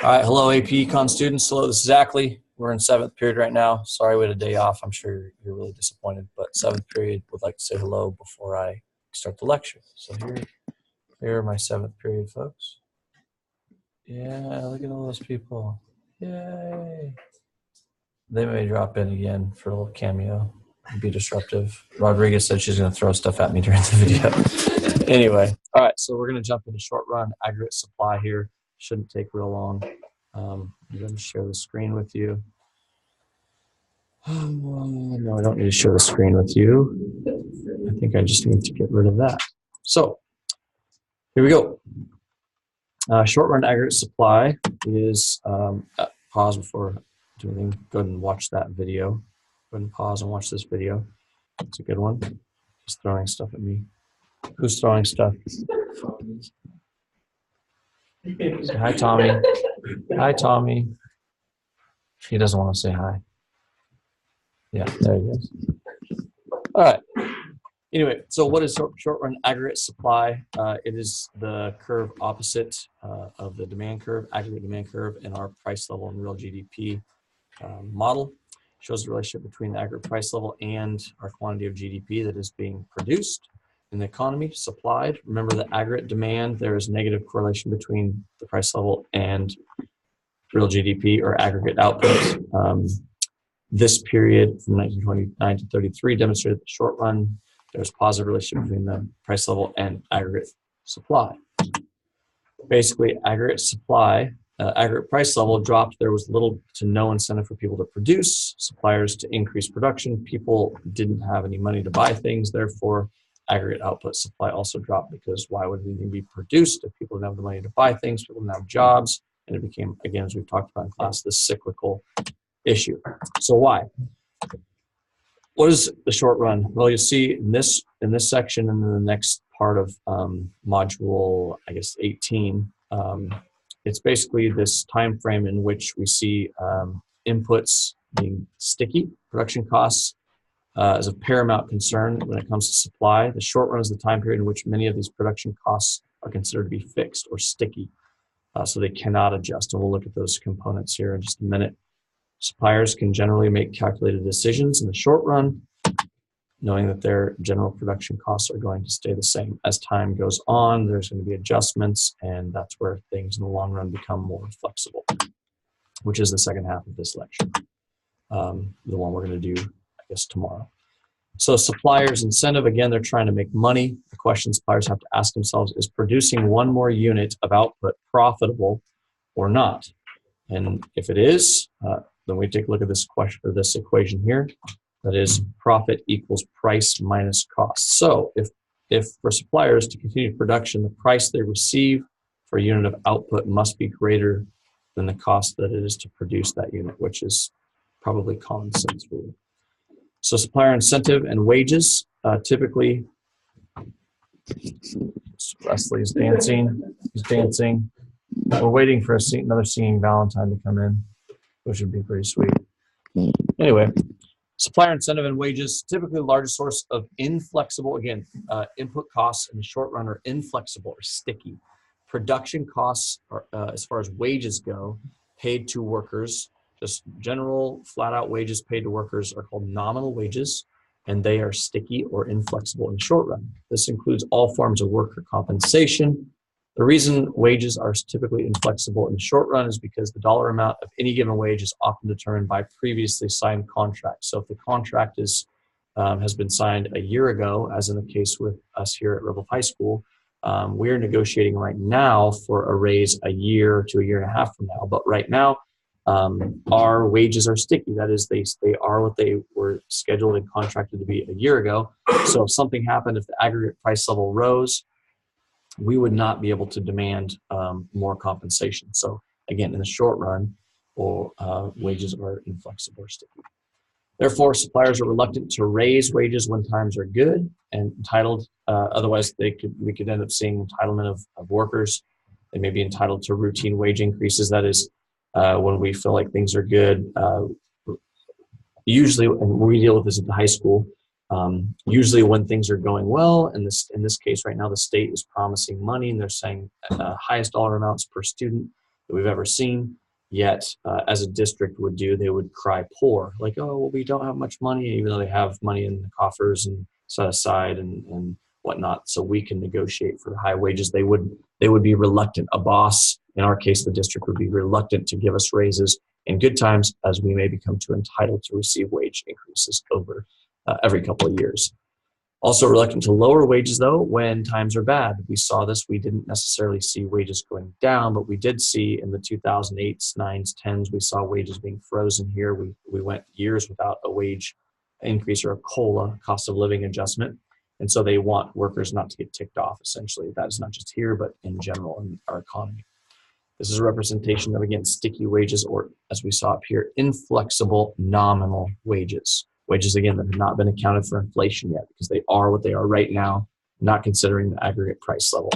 All right, hello AP Econ students. Hello, this is Zachary. We're in 7th period right now. Sorry we had a day off. I'm sure you're really disappointed, but 7th period would like to say hello before I start the lecture. So here are my 7th period folks. Yeah, look at all those people. Yay. They may drop in again for a little cameo. Be disruptive. Rodriguez said she's going to throw stuff at me during the video. Anyway, all right, so we're going to jump into short run aggregate supply here. Shouldn't take real long. I'm going to share the screen with you. No, I don't need to share the screen with you. I think I just need to get rid of that. So here we go. Short run aggregate supply is, pause before doing anything. Go ahead and watch that video. Go ahead and pause and watch this video. It's a good one. Just throwing stuff at me. Who's throwing stuff? Say hi, Tommy. Hi, Tommy. He doesn't want to say hi. Yeah, there he is. All right. Anyway, so what is short run aggregate supply? It is the curve opposite of the demand curve, aggregate demand curve, in our price level and real GDP model. Shows the relationship between the aggregate price level and our quantity of GDP that is being produced in the economy, supplied. Remember the aggregate demand, there is negative correlation between the price level and real GDP or aggregate output. This period from 1929 to 33 demonstrated the short run there's positive relationship between the price level and aggregate supply. Basically, aggregate supply, aggregate price level dropped. There was little to no incentive for people to produce, suppliers to increase production. People didn't have any money to buy things. Therefore, aggregate output supply also dropped because why would anything be produced if people didn't have the money to buy things, people didn't have jobs, and it became, again, as we've talked about in class, this cyclical issue. So why? What is the short run? Well, you see in this section and then the next part of module, I guess 18, it's basically this time frame in which we see inputs being sticky, production costs as a paramount concern when it comes to supply. The short run is the time period in which many of these production costs are considered to be fixed or sticky, so they cannot adjust. And we'll look at those components here in just a minute. Suppliers can generally make calculated decisions in the short run, knowing that their general production costs are going to stay the same. As time goes on, there's going to be adjustments, and that's where things in the long run become more flexible, which is the second half of this lecture, the one we're going to do, I guess, tomorrow. So suppliers' incentive, again, they're trying to make money. The question suppliers have to ask themselves is producing one more unit of output profitable or not? And if it is, then we take a look at this question or this equation here. That is, profit equals price minus cost. So if for suppliers to continue production, the price they receive for a unit of output must be greater than the cost that it is to produce that unit, which is probably common sense for you. So supplier incentive and wages, typically, Wesley is dancing. He's dancing. We're waiting for another singing Valentine to come in, which would be pretty sweet. Anyway, supplier incentive and wages, typically the largest source of inflexible, again, input costs in the short run are inflexible or sticky. Production costs, are, as far as wages go, paid to workers, just general flat out wages paid to workers are called nominal wages, and they are sticky or inflexible in the short run. This includes all forms of worker compensation. The reason wages are typically inflexible in the short run is because the dollar amount of any given wage is often determined by previously signed contracts. So if the contract is, has been signed a year ago, as in the case with us here at Rebel High School, we're negotiating right now for a raise a year to a year and a half from now. But right now, our wages are sticky. That is, they are what they were scheduled and contracted to be a year ago. So if something happened, if the aggregate price level rose, we would not be able to demand more compensation. So again, in the short run, wages are inflexible or sticky. Therefore, suppliers are reluctant to raise wages when times are good and entitled. Otherwise, we could end up seeing entitlement of workers. They may be entitled to routine wage increases. That is, when we feel like things are good. Usually, and we deal with this at the high school, usually when things are going well, and in this case right now, the state is promising money and they're saying highest dollar amounts per student. that we've ever seen. Yet, as a district would do, they would cry poor, like, oh, well, we don't have much money, even though they have money in the coffers and set aside and whatnot, so we can negotiate for high wages. They would be reluctant. A boss, in our case, the district, would be reluctant to give us raises in good times, as we may become too entitled to receive wage increases over every couple of years. Also reluctant to lower wages, though, when times are bad. We saw this. We didn't necessarily see wages going down, but we did see in the 2008s, 9s, 10s, we saw wages being frozen here. We went years without a wage increase or a COLA, cost of living adjustment. And so they want workers not to get ticked off, essentially. That is not just here, but in general in our economy. This is a representation of, again, sticky wages, or as we saw up here, inflexible nominal wages. Wages, again, that have not been accounted for inflation yet, because they are what they are right now, not considering the aggregate price level.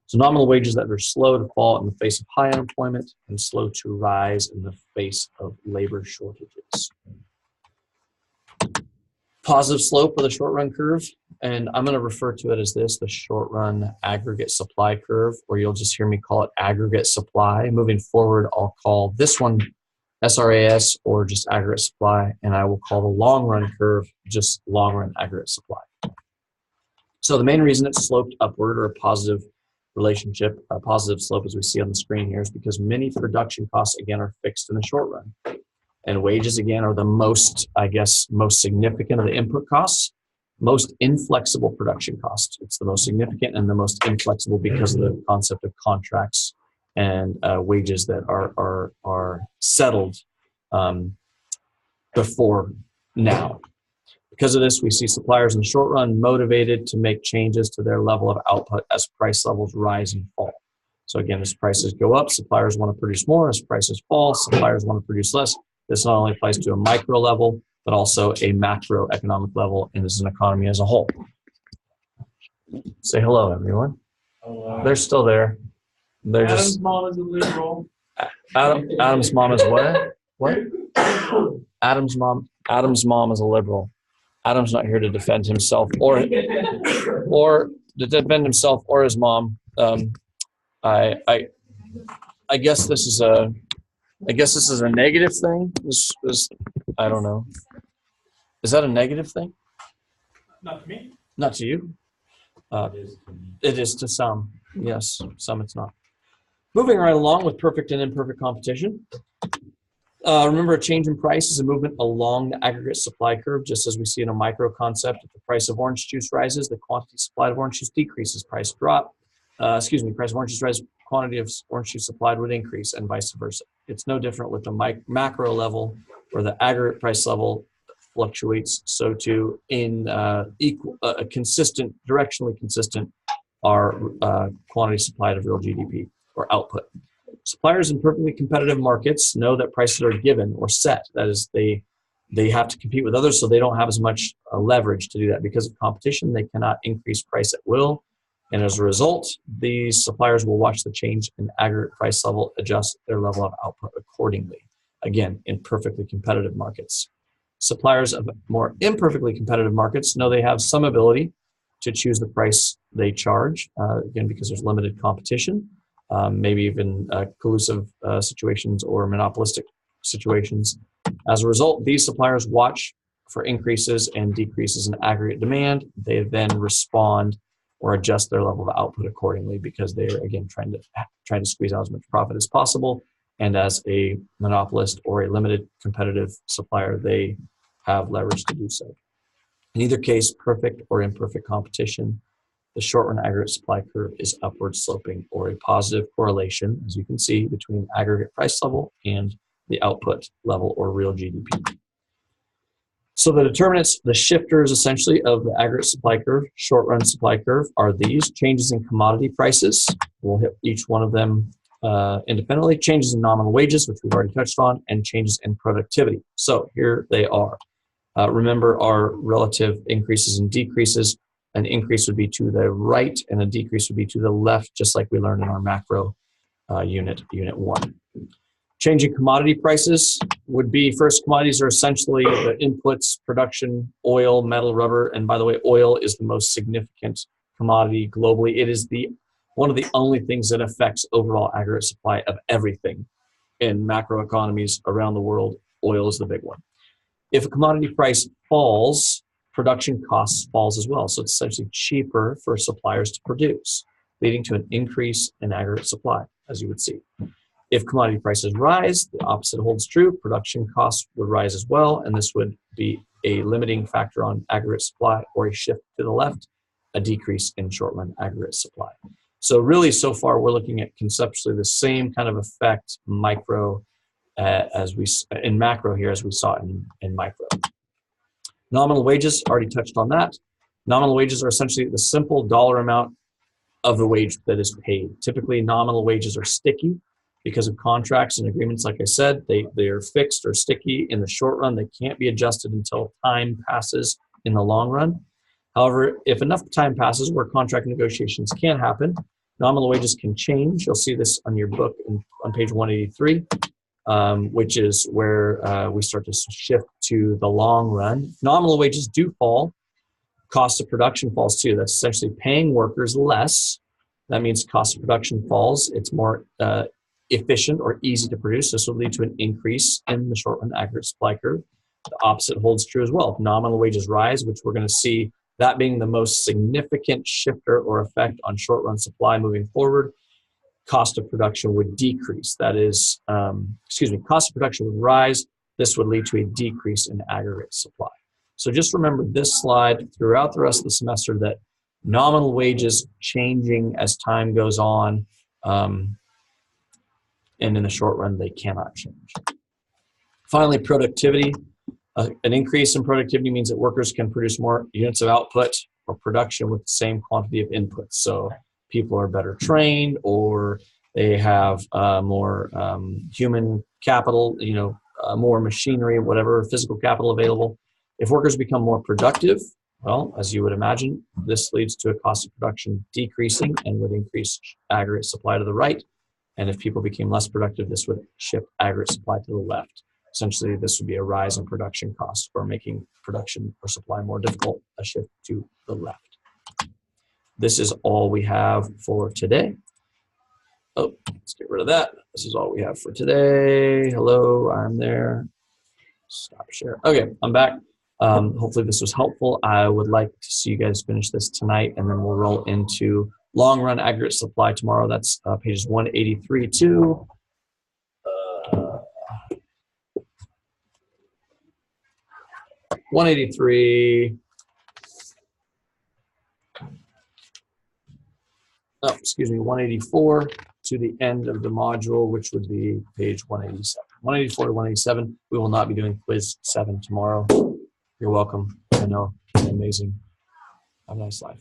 So nominal wages that are slow to fall in the face of high unemployment and slow to rise in the face of labor shortages. Positive slope of the short run curve, and I'm going to refer to it as this, the short run aggregate supply curve, or you'll just hear me call it aggregate supply. Moving forward, I'll call this one SRAS, or just aggregate supply, and I will call the long run curve just long run aggregate supply. So the main reason it's sloped upward, or a positive relationship, a positive slope as we see on the screen here, is because many production costs, again, are fixed in the short run. And wages, again, are the most, I guess, most significant of the input costs, most inflexible production costs. It's the most significant and the most inflexible because of the concept of contracts and wages that are settled before now. Because of this, we see suppliers in the short run motivated to make changes to their level of output as price levels rise and fall. So again, as prices go up, suppliers want to produce more. As prices fall, suppliers want to produce less. This not only applies to a micro level, but also a macroeconomic level, and as an economy as a whole. Say hello, everyone. Hello. They're still there. They're Adam's mom is a liberal. Adam's mom is what? What? Adam's mom is a liberal. Adam's not here to defend himself or to defend himself or his mom. I guess this is a negative thing. I don't know. Is that a negative thing? Not to me. Not to you. It is to some. Yes, some it's not. Moving right along with perfect and imperfect competition. Remember, a change in price is a movement along the aggregate supply curve, just as we see in a micro concept. If the price of orange juice rises, the quantity supplied of orange juice decreases. Price of orange juice rises, quantity of orange juice supplied would increase, and vice versa. It's no different with the macro level, where the aggregate price level fluctuates. So too, in directionally consistent, are quantity supplied of real GDP or output. Suppliers in perfectly competitive markets know that prices are given or set. That is, they have to compete with others, so they don't have as much leverage to do that. Because of competition, they cannot increase price at will. And as a result, these suppliers will watch the change in aggregate price level, adjust their level of output accordingly. Again, in perfectly competitive markets. Suppliers of more imperfectly competitive markets know they have some ability to choose the price they charge, again, because there's limited competition, maybe even collusive situations or monopolistic situations. As a result, these suppliers watch for increases and decreases in aggregate demand. They then respond or adjust their level of output accordingly, because they're, again, trying to squeeze out as much profit as possible. And as a monopolist or a limited competitive supplier, they have leverage to do so. In either case, perfect or imperfect competition, the short run aggregate supply curve is upward sloping, or a positive correlation, as you can see, between aggregate price level and the output level, or real GDP. So the determinants, the shifters essentially of the aggregate supply curve, short run supply curve, are these: changes in commodity prices. We'll hit each one of them independently. Changes in nominal wages, which we've already touched on, and changes in productivity. So here they are. Remember our relative increases and decreases. An increase would be to the right and a decrease would be to the left, just like we learned in our macro unit 1. Changing commodity prices would be, first, commodities are essentially the inputs: production, oil, metal, rubber. And by the way, oil is the most significant commodity globally. It is the one of the only things that affects overall aggregate supply of everything in macro economies around the world. Oil is the big one. If a commodity price falls, production costs falls as well. So it's essentially cheaper for suppliers to produce, leading to an increase in aggregate supply, as you would see. If commodity prices rise, the opposite holds true. Production costs would rise as well, and this would be a limiting factor on aggregate supply, or a shift to the left, a decrease in short-run aggregate supply. So really, so far, we're looking at conceptually the same kind of effect micro in macro here as we saw in micro. Nominal wages, already touched on that. Nominal wages are essentially the simple dollar amount of the wage that is paid. Typically, nominal wages are sticky because of contracts and agreements. Like I said, they are fixed or sticky in the short run. They can't be adjusted until time passes in the long run. However, if enough time passes where contract negotiations can happen, nominal wages can change. You'll see this on your book on page 183, which is where we start to shift to the long run. Nominal wages do fall. Cost of production falls too. That's essentially paying workers less. That means cost of production falls. It's more efficient or easy to produce. This will lead to an increase in the short run aggregate supply curve. The opposite holds true as well. If nominal wages rise, which we're going to see that being the most significant shifter or effect on short run supply moving forward, cost of production would decrease. That is, cost of production would rise. This would lead to a decrease in aggregate supply. So just remember this slide throughout the rest of the semester, that nominal wages changing as time goes on, and in the short run, they cannot change. Finally, productivity. An increase in productivity means that workers can produce more units of output or production with the same quantity of inputs. So people are better trained, or they have more human capital, more machinery, whatever, physical capital available. If workers become more productive, well, as you would imagine, this leads to a cost of production decreasing and would increase aggregate supply to the right. And if people became less productive, this would shift aggregate supply to the left. Essentially, this would be a rise in production costs, or making production or supply more difficult, a shift to the left. This is all we have for today. Oh, let's get rid of that. This is all we have for today. Hello, I'm there. Stop share. Okay, I'm back. Hopefully this was helpful. I would like to see you guys finish this tonight, and then we'll roll into long run aggregate supply tomorrow. That's pages 183 to 183. Oh, excuse me, 184 to the end of the module, which would be page 187. 184 to 187. We will not be doing quiz 7 tomorrow. You're welcome. I know. Amazing. Have a nice life.